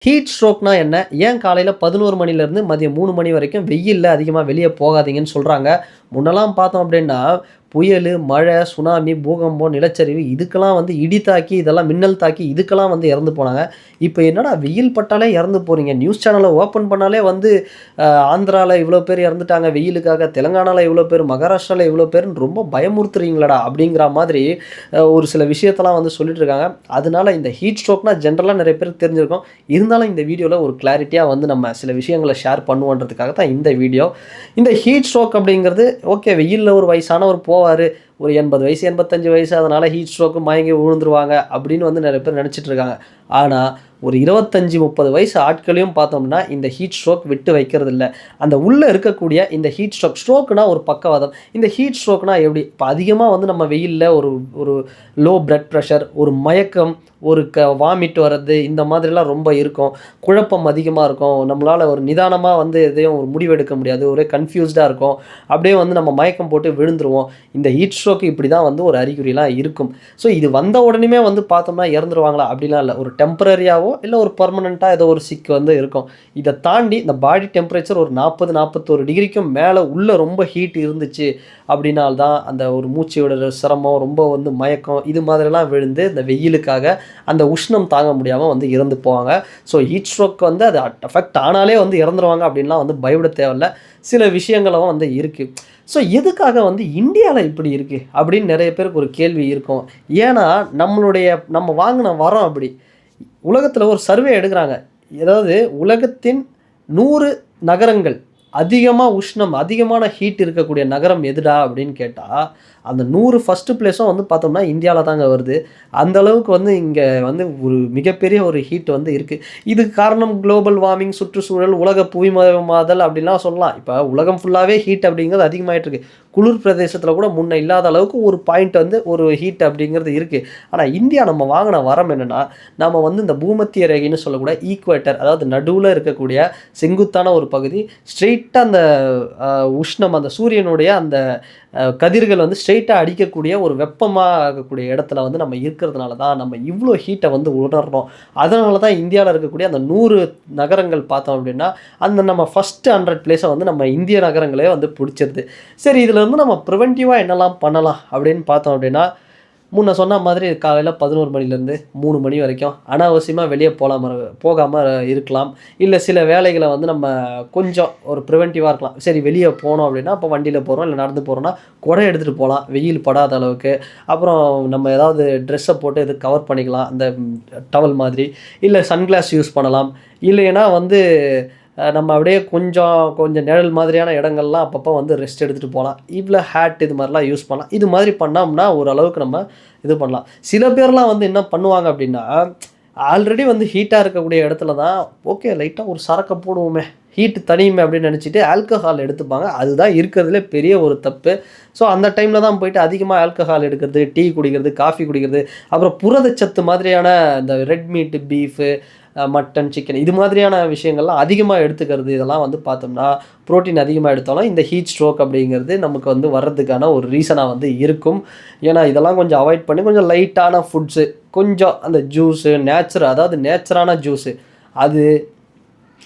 Heat ஸ்ட்ரோக்னா என்ன? ஏன் காலையில 11 மணிலேருந்து மதியம் 3 மணி வரைக்கும் வெயில்ல அதிகமா வெளிய போகாதீங்கன்னு சொல்றாங்க. முன்னலாம் பார்த்தோம் அப்டின்னா, புயலு, மழை, சுனாமி, பூகம்பம், நிலச்சரிவு இதுக்கெல்லாம் வந்து இடி தாக்கி, இதெல்லாம் மின்னல் தாக்கி இதுக்கெல்லாம் வந்து இறந்து போனாங்க. இப்ப என்னடா வெயில் பட்டாலே இறந்து போறீங்க. நியூஸ் சேனல ஓப்பன் பண்ணாலே வந்து ஆந்திரால இவ்ளோ பேர் இறந்துட்டாங்க வெயிலுக்காக, தெலுங்கானால இவ்ளோ பேர், மகாராஷ்டிரால இவ்ளோ பேருன்னு ரொம்ப பயமுறுத்துறீங்களேடா! அப்டிங்கிற மாதிரி ஒரு சில விஷயத்தலாம் வந்து சொல்லிட்டு இருக்காங்க. அதனால இந்த ஹீட் ஸ்ட்ரோக்னா ஜென்ரலா நெறைய பேருக்கு தெரிஞ்சிருக்கும். இருந்தாலும் இந்த வீடியோல ஒரு கிளாரிட்டியா வந்து நம்ம சில விஷயங்கள ஷேர் பண்ணுவோன்றதுக்காக தான் இந்த வீடியோ. இந்த ஹீட் ஸ்ட்ரோக் அப்படிங்கிறது ஓகே வெயில்ல ஒரு வயசானவர் போவாரு. ஒரு 80 வயசு, 85 வயசு அதனால ஹீட் ஸ்ட்ரோக் மயங்கி விழுந்துருவாங்க அப்படின்னு வந்து நெறைய பேர் நெனச்சிட்டு இருக்காங்க. ஆனா, ஒரு 25, 30 வயசு ஆட்களையும் பார்த்தோம்னா, இந்த ஹீட் ஸ்ட்ரோக் விட்டு வைக்கிறதில்ல. அந்த உள்ள இருக்கக்கூடிய இந்த ஹீட் ஸ்ட்ரோக்னா ஒரு பக்கவாதம். இந்த ஹீட் ஸ்ட்ரோக்னா எப்படி? இப்ப அதிகமா வந்து நம்ம வெயில்ல ஒரு ஒரு லோ பிளட் பிரஷர், ஒரு மயக்கம், ஒரு வாமிட் வர்றது இந்த மாதிரிலாம் ரொம்ப இருக்கும். குழப்பம் அதிகமா இருக்கும். நம்மளால ஒரு நிதானமா வந்து எதையும் ஒரு முடிவெடுக்க முடியாது. ஒரே கன்ஃப்யூஸ்டா இருக்கும். அப்படியே வந்து நம்ம மயக்கம் போட்டு விழுந்துருவோம். இந்த ஹீட் ஸ்ட்ரோக் இப்படி தான் வந்து ஒரு அறிகுறிலாம் இருக்கும். ஸோ இது வந்த உடனேயுமே வந்து பார்த்தோம்னா இறந்துருவாங்களா? அப்படிலாம் இல்ல. ஒரு டெம்பரரியாவோ இல்ல ஒரு பெர்மனன்ட்டா ஏதோ ஒரு சிக் வந்து இருக்கும். இத தாண்டி இந்த பாடி டெம்பரேச்சர் ஒரு 40, 41 டிகிரிக்கும் மேல உள்ள ரொம்ப ஹீட் இருந்துச்சு அப்படினால் தான் அந்த ஒரு மூச்சு விடுற சிரமம், ரொம்ப வந்து மயக்கம் இது மாதிரிலாம் விழுந்து இந்த வெயிலுக்காக அந்த உஷ்ணம் தாங்க முடியாம வந்து இறந்து போவாங்க. ஸோ ஹீட் ஸ்ட்ரோக் வந்து அது அஃபெக்ட் ஆனாலே வந்து இறந்துருவாங்க அப்படின்லாம் வந்து பயப்பட தேவையில்ல. சில விஷயங்களும் வந்து இருக்கு. ஸோ எதுக்காக வந்து இந்தியால இப்படி இருக்கு? அப்படின்னு நெறைய பேருக்கு ஒரு கேள்வி இருக்கும். ஏன்னா, நம்ம வாங்குன வரம் அப்படி. உலகத்துல ஒரு சர்வே எடுக்குறாங்க. அதாவது உலகத்தின் 100 நகரங்கள் அதிகமா உஷ்ணம், அதிகமான ஹீட் இருக்கக்கூடிய நகரம் எதுடா? அப்படின்னு கேட்டா, அந்த 100 ஃபர்ஸ்ட் பிளேஸும் வந்து பார்த்தோம்னா இந்தியால தாங்க வருது. அந்த அளவுக்கு வந்து இங்க வந்து ஒரு மிகப்பெரிய ஒரு ஹீட் வந்து இருக்கு. இதுக்கு காரணம் குளோபல் வார்மிங், சுற்றுச்சூழல், உலக புவிமயமாதல் அப்படின்லாம் சொல்லலாம். இப்ப உலகம் ஃபுல்லாவே ஹீட் அப்படிங்கிறது அதிகமாயிட்டு இருக்கு. குளிர் பிரதேசத்துல கூட முன்ன இல்லாத அளவுக்கு ஒரு பாயிண்ட் வந்து ஒரு ஹீட் அப்படிங்கிறது இருக்கு. ஆனா இந்தியா நம்ம வாங்குன வரம் என்னன்னா, நாம வந்து இந்த பூமத்திய ரேகைன்னு சொல்லக்கூடிய ஈக்குவேட்டர் அதாவது நடுவுல இருக்கக்கூடிய செங்குத்தான ஒரு பகுதி ஸ்ட்ரெயிட்டா அந்த அ உஷ்ணம் அந்த சூரியனுடைய அந்த கதிர்கள் வந்து ஸ்ட்ரெயிட்டா அடிக்கக்கூடிய ஒரு வெப்பமா ஆகக்கூடிய இடத்துல வந்து நம்ம இருக்கிறதுனால தான் நம்ம இவ்ளோ ஹீட்ட வந்து உணர்றோம். அதனால தான் இந்தியால இருக்கக்கூடிய அந்த 100 நகரங்கள் பார்த்தோம் அப்படின்னா, அந்த நம்ம ஃபர்ஸ்ட் 100 பிளேஸ வந்து நம்ம இந்திய நகரங்களே வந்து புடிச்சிருது. சரி இதுல இருந்து நம்ம பிரிவென்டிவா என்னலாம் பண்ணலாம் அப்படின்னு பார்த்தோம் அப்படின்னா, முன்ன சொன்ன மாதிரி காலையில 11 மணிலேருந்து 3 மணி வரைக்கும் அனாவசியமா வெளிய போகாம இருக்கலாம். இல்ல சில வேலைகள வந்து நம்ம கொஞ்சம் ஒரு பிரிவென்டிவா இருக்கலாம். சரி வெளிய போனோம் அப்படின்னா, அப்ப வண்டியில போறோம், இல்ல நடந்து போறோம்னா, குடை எடுத்துட்டு போலாம். வெயில் படாத அளவுக்கு. அப்புறம் நம்ம ஏதாவது ட்ரெஸ்ஸ போட்டு இது கவர் பண்ணிக்கலாம். அந்த டவல் மாதிரி. இல்ல சன்கிளாஸ் யூஸ் பண்ணலாம். இல்லைன்னா வந்து நம்ம அப்படியே கொஞ்சம் கொஞ்சம் நிழல் மாதிரியான இடங்கள்லாம் அப்பப்போ வந்து ரெஸ்ட் எடுத்துட்டு போலாம். இல்ல ஹேட் இது மாரிலாம் யூஸ் பண்ணலாம். இது மாதிரி பண்ணோம்னா ஓரளவுக்கு நம்ம இது பண்ணலாம். சில பேர்லாம் வந்து என்ன பண்ணுவாங்க அப்படின்னா, ஆல்ரெடி வந்து ஹீட்டா இருக்கக்கூடிய இடத்துல தான், ஓகே லைட்டா ஒரு சரக்க போடுவோமே, ஹீட் தணியுமே அப்படின்னு நெனைச்சிட்டு ஆல்கஹால் எடுத்துப்பாங்க. அதுதான் இருக்கிறதுலே பெரிய ஒரு தப்பு. ஸோ அந்த டைம்ல தான் போயிட்டு அதிகமா ஆல்கஹால் எடுக்கிறது, டீ குடிக்கிறது, காஃபி குடிக்கிறது, அப்புறம் புரதச்சத்து மாதிரியான இந்த red meat, beef, mutton, chicken இது மாதிரியான விஷயங்கள்லாம் அதிகமா எடுத்துக்கிறது. இதெல்லாம் வந்து பார்த்தோம்னா, புரோட்டீன் அதிகமா எடுத்தாலும் இந்த ஹீட் ஸ்ட்ரோக் அப்படிங்கிறது நமக்கு வந்து வர்றதுக்கான ஒரு ரீசனா வந்து இருக்கும். ஏன்னா, இதெல்லாம் கொஞ்சம் அவாய்ட் பண்ணி கொஞ்சம் லைட்டான ஃபுட்ஸு, கொஞ்சம் அந்த ஜூஸு, அதாவது நேச்சரான ஜூஸு அது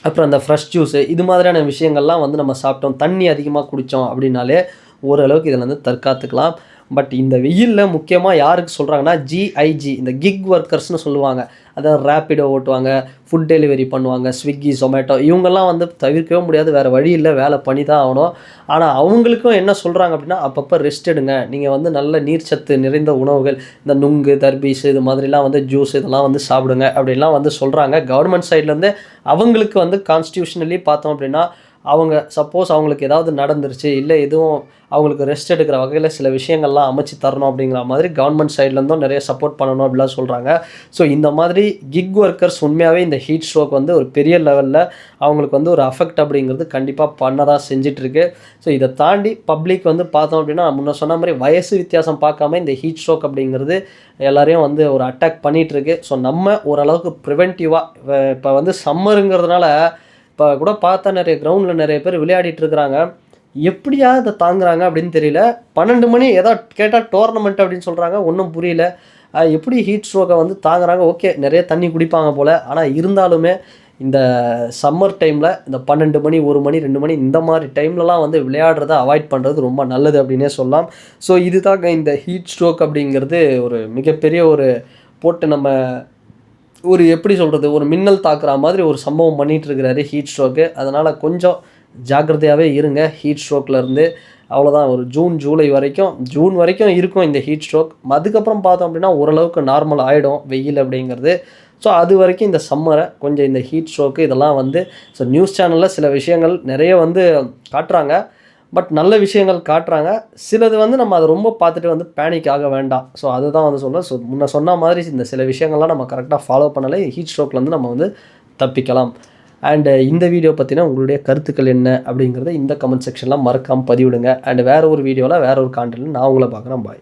அப்புறம் அந்த ஃப்ரெஷ் ஜூஸு இது மாதிரியான விஷயங்கள்லாம் வந்து நம்ம சாப்பிட்டோம். தண்ணி அதிகமா குடிச்சோம் அப்படின்னாலே, ஓரளவுக்கு இதிலருந்து தற்காத்துக்கலாம். பட் இந்த வெயில்ல முக்கியமா யாருக்கு சொல்றாங்கன்னா, GIG இந்த கிக் ஒர்க்கர்ஸ்ன்னு சொல்லுவாங்க. அதாவது ரேப்பிடோ ஓட்டுவாங்க, ஃபுட் டெலிவரி பண்ணுவாங்க, ஸ்விக்கி, சொமேட்டோ இவங்கெல்லாம் வந்து தவிர்க்கவே முடியாது. வேற வழி இல்ல. வேலை பண்ணி தான் ஆகணும். ஆனா அவங்களுக்கும் என்ன சொல்றாங்க அப்படின்னா, அப்பப்போ ரெஸ்ட் எடுங்க. நீங்க வந்து நல்ல நீர்ச்சத்து நிறைந்த உணவுகள், இந்த நுங்கு, தர்பீஸ் இது மாதிரிலாம் வந்து ஜூஸ் இதெல்லாம் வந்து சாப்பிடுங்க அப்படின்லாம் வந்து சொல்றாங்க. கவர்மெண்ட் சைட்லேருந்து அவங்களுக்கு வந்து கான்ஸ்டிடியூஷனலி பார்த்தோம் அப்படின்னா, அவங்க சப்போஸ் அவங்களுக்கு ஏதாவது நடந்துருச்சு, இல்ல எதுவும் அவங்களுக்கு ரெஸ்ட் எடுக்கிற வகையில சில விஷயங்கள்லாம் அமைச்சு தரணும் அப்படிங்கிற மாதிரி கவர்மெண்ட் சைட்லேருந்தும் நிறைய சப்போர்ட் பண்ணணும் அப்படிலாம் சொல்றாங்க. ஸோ இந்த மாதிரி கிக் ஒர்க்கர்ஸ் உண்மையாவே இந்த ஹீட் ஸ்ட்ரோக் வந்து ஒரு பெரிய லெவல்ல அவங்களுக்கு வந்து ஒரு அஃபெக்ட் அப்படிங்கிறது கண்டிப்பா பண்ண தான் செஞ்சுட்டு இருக்கு. ஸோ இத தாண்டி பப்ளிக் வந்து பார்த்தோம் அப்படின்னா, நான் முன்ன சொன்ன மாரி வயசு வித்தியாசம் பார்க்காம இந்த ஹீட் ஸ்ட்ரோக் அப்படிங்கிறது எல்லாரையும் வந்து ஒரு அட்டாக் பண்ணிட்டு இருக்கு. ஸோ நம்ம ஓரளவுக்கு பிரிவென்டிவா இப்ப வந்து சம்மருங்கிறதுனால இப்ப கூட பார்த்தா நெறைய கிரவுண்ட்ல நெறைய பேர் விளையாடிட்டு இருக்கிறாங்க. எப்படியா இத தாங்குறாங்க அப்படின்னு தெரியல. 12 மணி ஏதோ கேட்டா டோர்னமெண்ட் அப்படின்னு சொல்றாங்க. ஒண்ணும் புரியல. எப்படி ஹீட் ஸ்ட்ரோக்க வந்து தாங்குறாங்க? ஓகே நெறைய தண்ணி குடிப்பாங்க போல. ஆனா இருந்தாலுமே இந்த சம்மர் டைமில் இந்த 12 மணி 1 மணி 2 மணி இந்த மாதிரி டைம்லலாம் வந்து விளையாடுறத அவாய்ட் பண்ணுறது ரொம்ப நல்லது அப்படின்னே சொல்லலாம். ஸோ இதுதாங்க இந்த ஹீட் ஸ்ட்ரோக் அப்படிங்கிறது ஒரு மிகப்பெரிய ஒரு போட்டு நம்ம ஒரு எப்படி சொல்கிறது, ஒரு மின்னல் தாக்குற மாதிரி ஒரு சம்பவம் பண்ணிகிட்ருக்கிறாரு ஹீட் ஸ்ட்ரோக்கு. அதனால் கொஞ்சம் ஜாக்கிரதையாகவே இருங்க ஹீட் ஸ்ட்ரோக்லேருந்து. அவ்வளோதான், ஒரு ஜூன் வரைக்கும் இருக்கும் இந்த ஹீட் ஸ்ட்ரோக். அதுக்கப்புறம் பார்த்தோம் அப்படின்னா ஓரளவுக்கு நார்மல் ஆகிடும் வெயில் அப்படிங்கிறது. ஸோ அது வரைக்கும் இந்த சம்மரை கொஞ்சம் இந்த ஹீட் ஸ்ட்ரோக்கு இதெல்லாம் வந்து ஸோ நியூஸ் சேனலில் சில விஷயங்கள் நிறைய வந்து காட்டுறாங்க. பட் நல்ல விஷயங்கள் காட்டுறாங்க. சிலது வந்து நம்ம அதை ரொம்ப பார்த்துட்டு வந்து பேனிக் ஆக வேண்டாம். ஸோ அதுதான் வந்து சொல்கிறேன். ஸோ முன்ன சொன்ன மாதிரி இந்த சில விஷயங்கள்லாம் நம்ம கரெக்டாக ஃபாலோ பண்ணலை ஹீட் ஸ்ட்ரோக்லேருந்து நம்ம வந்து தப்பிக்கலாம். அண்டு இந்த வீடியோ பற்றின உங்களுடைய கருத்துக்கள் என்ன அப்படிங்கிறத இந்த கமெண்ட் செக்ஷனில் மறக்காமல் பதிவிடுங்க. அண்டு வேறு ஒரு வீடியோவில் வேறு ஒரு கான்டென்ட்டில் நான் உங்களை பார்க்குறேன். பாய்.